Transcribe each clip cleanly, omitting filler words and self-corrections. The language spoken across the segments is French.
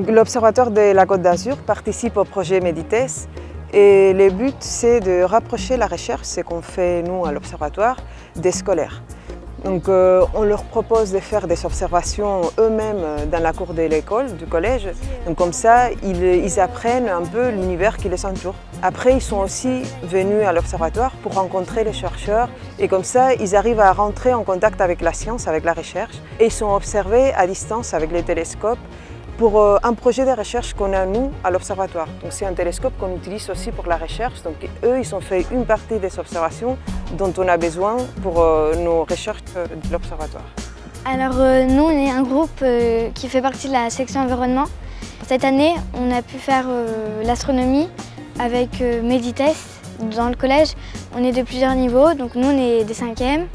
L'Observatoire de la Côte d'Azur participe au projet Medites et le but c'est de rapprocher la recherche, ce qu'on fait nous à l'Observatoire, des scolaires. Donc on leur propose de faire des observations eux-mêmes dans la cour de l'école, du collège. Donc comme ça, ils apprennent un peu l'univers qui les entoure. Après, ils sont aussi venus à l'observatoire pour rencontrer les chercheurs et comme ça, ils arrivent à rentrer en contact avec la science, avec la recherche. Et ils sont observés à distance avec les télescopes pour un projet de recherche qu'on a nous à l'observatoire. Donc c'est un télescope qu'on utilise aussi pour la recherche. Donc eux, ils ont fait une partie des observations dont on a besoin pour nos recherches de l'observatoire. Alors nous, on est un groupe qui fait partie de la section environnement. Cette année, on a pu faire l'astronomie avec Medites dans le collège. On est de plusieurs niveaux, donc nous on est des 5e,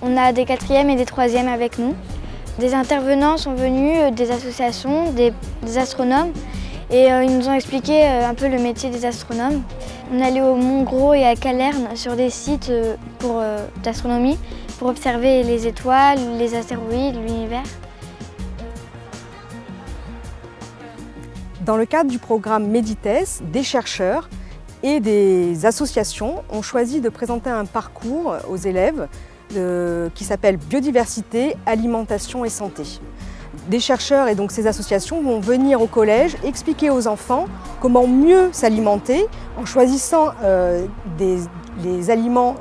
on a des 4e et des 3e avec nous. Des intervenants sont venus, des associations, des astronomes, et ils nous ont expliqué un peu le métier des astronomes. On est allé au Mont Gros et à Calerne sur des sites d'astronomie pour observer les étoiles, les astéroïdes, l'univers. Dans le cadre du programme Medites, des chercheurs et des associations ont choisi de présenter un parcours aux élèves qui s'appelle Biodiversité, Alimentation et Santé. Des chercheurs et donc ces associations vont venir au collège expliquer aux enfants comment mieux s'alimenter en choisissant les aliments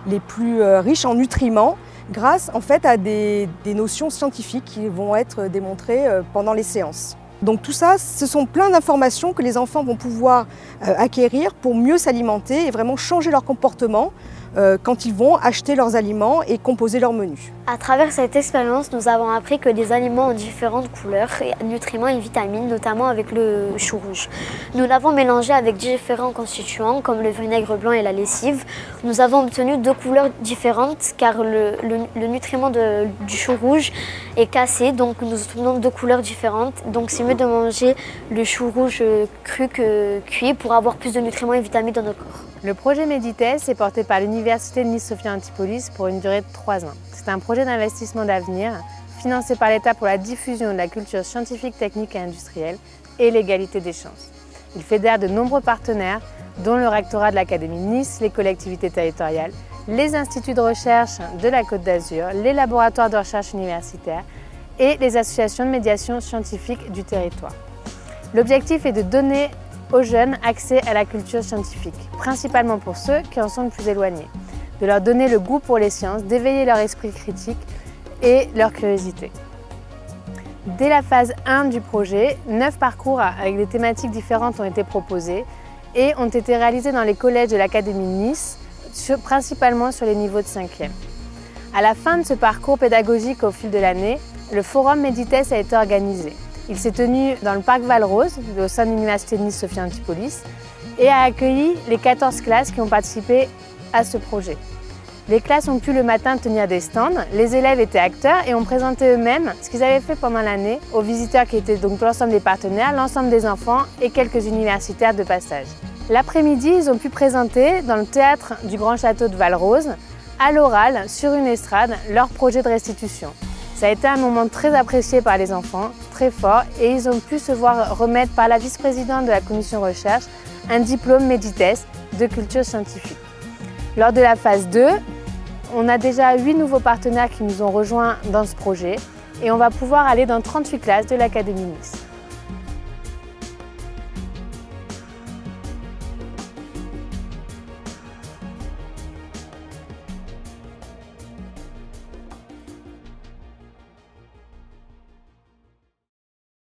les plus riches en nutriments grâce en fait à des notions scientifiques qui vont être démontrées pendant les séances. Donc tout ça, ce sont plein d'informations que les enfants vont pouvoir acquérir pour mieux s'alimenter et vraiment changer leur comportement quand ils vont acheter leurs aliments et composer leur menu. À travers cette expérience, nous avons appris que les aliments ont différentes couleurs, nutriments et vitamines, notamment avec le chou rouge. Nous l'avons mélangé avec différents constituants comme le vinaigre blanc et la lessive. Nous avons obtenu 2 couleurs différentes car le nutriment du chou rouge est cassé, donc nous obtenons 2 couleurs différentes. Donc c'est mieux de manger le chou rouge cru que cuit pour avoir plus de nutriments et vitamines dans notre corps. Le projet Medites est porté par l'Université de Nice-Sophia Antipolis pour une durée de 3 ans. C'est un projet d'investissement d'avenir financé par l'État pour la diffusion de la culture scientifique, technique et industrielle et l'égalité des chances. Il fédère de nombreux partenaires, dont le rectorat de l'Académie de Nice, les collectivités territoriales, les instituts de recherche de la Côte d'Azur, les laboratoires de recherche universitaires et les associations de médiation scientifique du territoire. L'objectif est de donner aux jeunes accès à la culture scientifique, principalement pour ceux qui en sont le plus éloignés, de leur donner le goût pour les sciences, d'éveiller leur esprit critique et leur curiosité. Dès la phase 1 du projet, 9 parcours avec des thématiques différentes ont été proposés et ont été réalisés dans les collèges de l'Académie de Nice, principalement sur les niveaux de 5e. À la fin de ce parcours pédagogique au fil de l'année, le forum Medites a été organisé. Il s'est tenu dans le parc Val-Rose, au sein de l'Université de Nice-Sophia Antipolis, et a accueilli les 14 classes qui ont participé à ce projet. Les classes ont pu le matin tenir des stands, les élèves étaient acteurs et ont présenté eux-mêmes ce qu'ils avaient fait pendant l'année aux visiteurs qui étaient donc l'ensemble des partenaires, l'ensemble des enfants et quelques universitaires de passage. L'après-midi, ils ont pu présenter dans le théâtre du Grand Château de Val-Rose, à l'oral, sur une estrade, leur projet de restitution. Ça a été un moment très apprécié par les enfants, très fort, et ils ont pu se voir remettre par la vice-présidente de la commission recherche un diplôme Medites de culture scientifique. Lors de la phase 2, on a déjà 8 nouveaux partenaires qui nous ont rejoints dans ce projet et on va pouvoir aller dans 38 classes de l'Académie Nice.